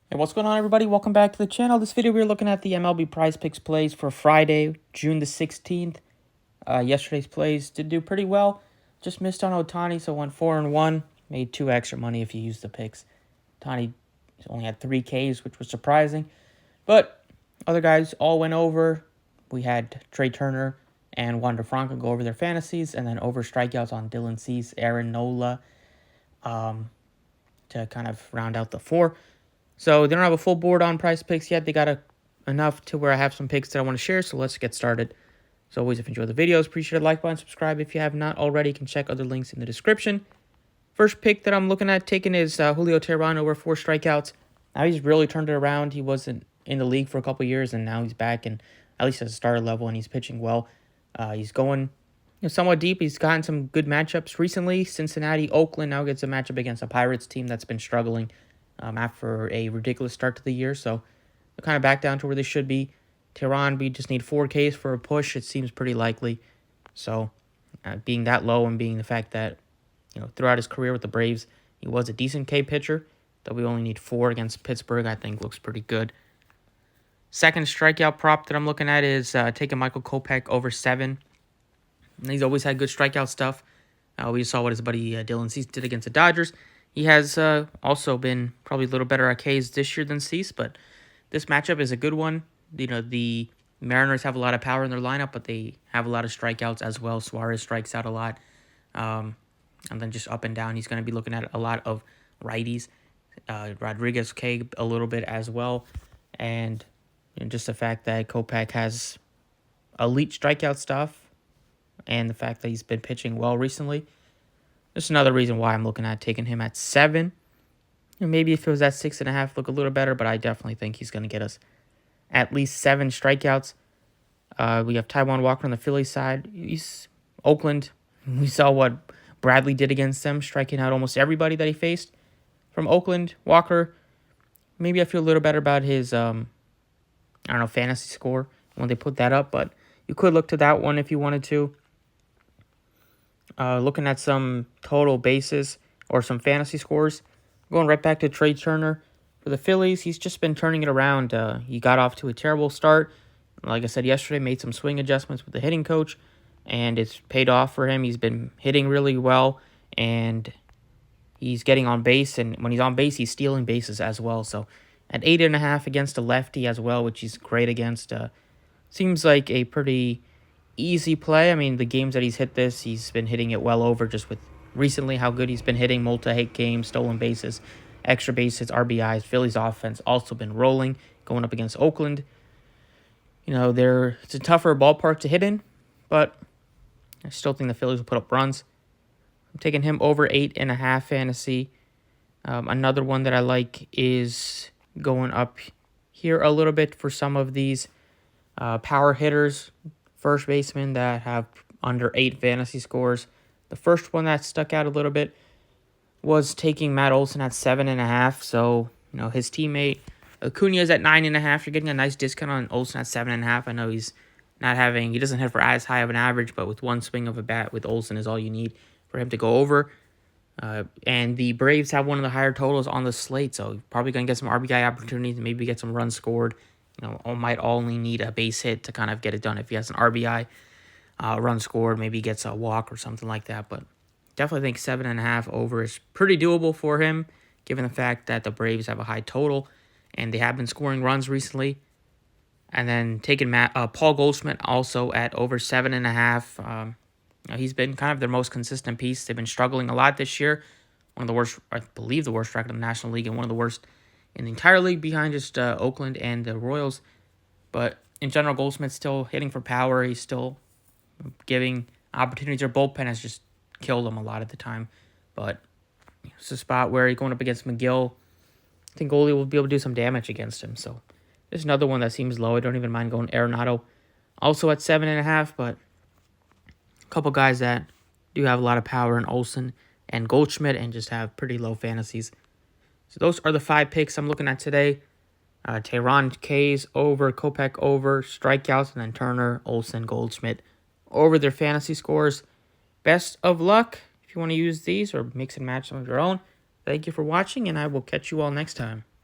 Hey, what's going on, everybody? Welcome back to the channel. This video, we're looking at the MLB Prize Picks plays for Friday, June the 16th. Yesterday's plays did do pretty well. Just missed on Ohtani, so went 4-1. Made 2 extra money if you use the picks. Ohtani only had 3 Ks, which was surprising. But other guys all went over. We had Trey Turner and Wander Franco go over their fantasies, and then over strikeouts on Dylan Cease, Aaron Nola, to kind of round out the 4. So they don't have a full board on Prize Picks yet. They got enough to where I have some picks that I want to share. So let's get started. As always, if you enjoy the videos, appreciate a like button, subscribe. If you have not already, you can check other links in the description. First pick that I'm looking at taking is Julio Tehran over 4 strikeouts. Now he's really turned it around. He wasn't in the league for a couple years, and now he's back and at least at a starter level, and he's pitching well. He's going somewhat deep. He's gotten some good matchups recently. Cincinnati, Oakland now gets a matchup against a Pirates team that's been struggling after a ridiculous start to the year. So they're kind of back down to where they should be. Tehran, we just need 4 Ks for a push. It seems pretty likely. So being that low and being the fact that, throughout his career with the Braves, he was a decent K pitcher, that we only need 4 against Pittsburgh, I think looks pretty good. Second strikeout prop that I'm looking at is taking Michael Kopech over 7. And he's always had good strikeout stuff. We saw what his buddy Dylan Cease did against the Dodgers. He has also been probably a little better at Ks this year than Cease, but this matchup is a good one. The Mariners have a lot of power in their lineup, but they have a lot of strikeouts as well. Suarez strikes out a lot. And then just up and down, he's going to be looking at a lot of righties. Rodriguez K a little bit as well. And just the fact that Kopech has elite strikeout stuff and the fact that he's been pitching well recently. That's another reason why I'm looking at taking him at 7. Maybe if it was at 6.5, look a little better, but I definitely think he's going to get us at least 7 strikeouts. We have Taijuan Walker on the Phillies side. Oakland, we saw what Bradley did against them, striking out almost everybody that he faced. From Oakland, Walker, maybe I feel a little better about his, fantasy score when they put that up, but you could look to that one if you wanted to. Looking at some total bases or some fantasy scores. Going right back to Trey Turner for the Phillies. He's just been turning it around. He got off to a terrible start. Like I said yesterday, made some swing adjustments with the hitting coach, and it's paid off for him. He's been hitting really well, and he's getting on base. And when he's on base, he's stealing bases as well. So at 8.5 against a lefty as well, which he's great against, seems like a pretty easy play. I mean, the games that he's hit this, he's been hitting it well over just with recently how good he's been hitting, multi-hit games, stolen bases, extra bases, RBIs. Phillies offense also been rolling, going up against Oakland. It's a tougher ballpark to hit in, but I still think the Phillies will put up runs. I'm taking him over 8.5 fantasy. Another one that I like is going up here a little bit for some of these power hitters, first basemen that have under 8 fantasy scores. The first one that stuck out a little bit was taking Matt Olson at 7.5. So, his teammate Acuna is at 9.5. You're getting a nice discount on Olson at 7.5. I know he doesn't hit for as high of an average, but with one swing of a bat with Olson is all you need for him to go over. And the Braves have one of the higher totals on the slate, so you're probably going to get some RBI opportunities and maybe get some runs scored. Might only need a base hit to kind of get it done. If he has an RBI run scored, maybe gets a walk or something like that. But definitely think 7.5 over is pretty doable for him, given the fact that the Braves have a high total and they have been scoring runs recently. And then taking Paul Goldschmidt also at over 7.5. He's been kind of their most consistent piece. They've been struggling a lot this year. One of the worst, I believe the worst record in the National League, and one of the worst in the entire league behind just Oakland and the Royals. But in general, Goldschmidt's still hitting for power. He's still giving opportunities. Their bullpen has just killed him a lot of the time. But it's a spot where he's going up against McGill. I think goalie will be able to do some damage against him. So there's another one that seems low. I don't even mind going Arenado. Also at 7.5, but a couple guys that do have a lot of power in Olson and Goldschmidt and just have pretty low fantasies. So those are the 5 picks I'm looking at today. Tehran Ks over, Kopech over, strikeouts, and then Turner, Olson, Goldschmidt over their fantasy scores. Best of luck if you want to use these or mix and match some of your own. Thank you for watching, and I will catch you all next time.